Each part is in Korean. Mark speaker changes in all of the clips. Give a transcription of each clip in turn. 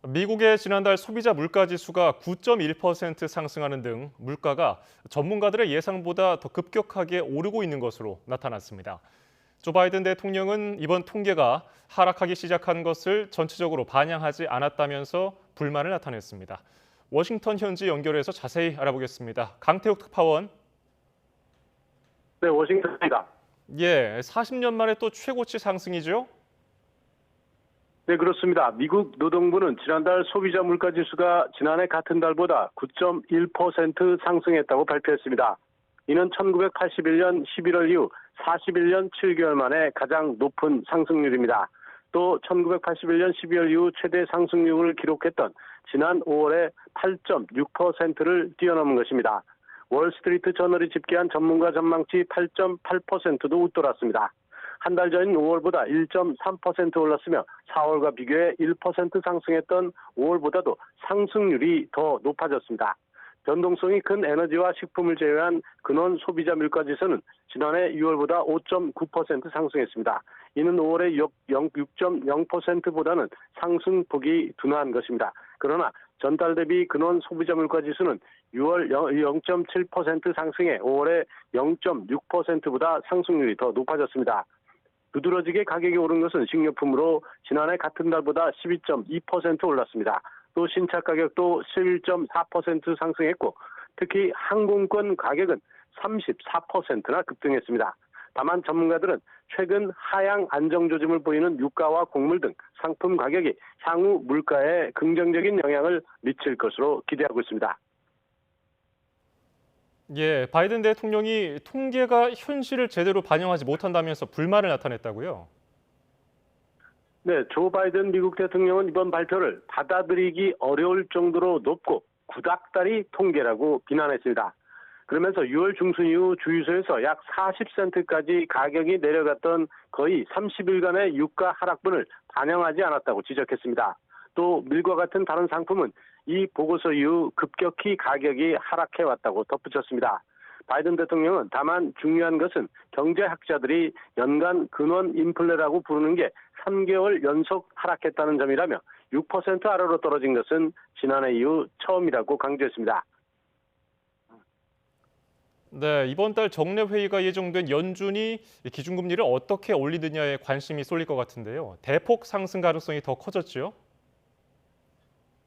Speaker 1: 미국의 지난달 소비자 물가지수가 9.1% 상승하는 등 물가가 전문가들의 예상보다 더 급격하게 오르고 있는 것으로 나타났습니다. 조 바이든 대통령은 이번 통계가 하락하기 시작한 것을 전체적으로 반영하지 않았다면서 불만을 나타냈습니다. 워싱턴 현지 연결해서 자세히 알아보겠습니다. 강태욱 특파원.
Speaker 2: 네, 워싱턴입니다.
Speaker 1: 40년 만에 또 최고치 상승이죠?
Speaker 2: 네, 그렇습니다. 미국 노동부는 지난달 소비자 물가 지수가 지난해 같은 달보다 9.1% 상승했다고 발표했습니다. 이는 1981년 11월 이후 41년 7개월 만에 가장 높은 상승률입니다. 또 1981년 12월 이후 최대 상승률을 기록했던 지난 5월에 8.6%를 뛰어넘은 것입니다. 월스트리트 저널이 집계한 전문가 전망치 8.8%도 웃돌았습니다. 한 달 전인 5월보다 1.3% 올랐으며 4월과 비교해 1% 상승했던 5월보다도 상승률이 더 높아졌습니다. 변동성이 큰 에너지와 식품을 제외한 근원 소비자 물가지수는 지난해 6월보다 5.9% 상승했습니다. 이는 5월의 6.0%보다는 상승폭이 둔화한 것입니다. 그러나 전달 대비 근원 소비자 물가지수는 6월 0.7% 상승해 5월에 0.6%보다 상승률이 더 높아졌습니다. 두드러지게 가격이 오른 것은 식료품으로 지난해 같은 달보다 12.2% 올랐습니다. 또 신차 가격도 11.4% 상승했고 특히 항공권 가격은 34%나 급등했습니다. 다만 전문가들은 최근 하향 안정조짐을 보이는 유가와 곡물 등 상품 가격이 향후 물가에 긍정적인 영향을 미칠 것으로 기대하고 있습니다.
Speaker 1: 바이든 대통령이 통계가 현실을 제대로 반영하지 못한다면서 불만을 나타냈다고요?
Speaker 2: 네, 조 바이든 미국 대통령은 이번 발표를 받아들이기 어려울 정도로 높고 구닥다리 통계라고 비난했습니다. 그러면서 6월 중순 이후 주유소에서 약 40센트까지 가격이 내려갔던 거의 30일간의 유가 하락분을 반영하지 않았다고 지적했습니다. 또 밀과 같은 다른 상품은 이 보고서 이후 급격히 가격이 하락해왔다고 덧붙였습니다. 바이든 대통령은 다만 중요한 것은 경제학자들이 연간 근원 인플레라고 부르는 게 3개월 연속 하락했다는 점이라며 6% 아래로 떨어진 것은 지난해 이후 처음이라고 강조했습니다.
Speaker 1: 네, 이번 달 정례 회의가 예정된 연준이 기준금리를 어떻게 올리느냐에 관심이 쏠릴 것 같은데요. 대폭 상승 가능성이 더 커졌죠?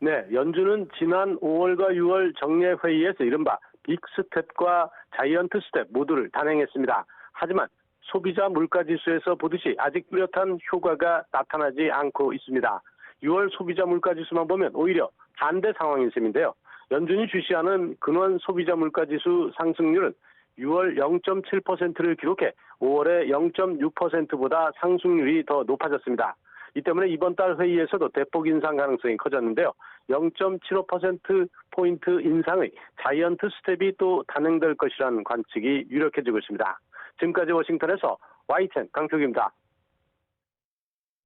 Speaker 2: 네, 연준은 지난 5월과 6월 정례 회의에서 이른바 빅스텝과 자이언트 스텝 모두를 단행했습니다. 하지만 소비자 물가지수에서 보듯이 아직 뚜렷한 효과가 나타나지 않고 있습니다. 6월 소비자 물가지수만 보면 오히려 반대 상황인 셈인데요. 연준이 주시하는 근원 소비자 물가지수 상승률은 6월 0.7%를 기록해 5월에 0.6%보다 상승률이 더 높아졌습니다. 이 때문에 이번 달 회의에서도 대폭 인상 가능성이 커졌는데요. 0.75%포인트 인상의 자이언트 스텝이 또 단행될 것이라는 관측이 유력해지고 있습니다. 지금까지 워싱턴에서 YTN 강태욱입니다.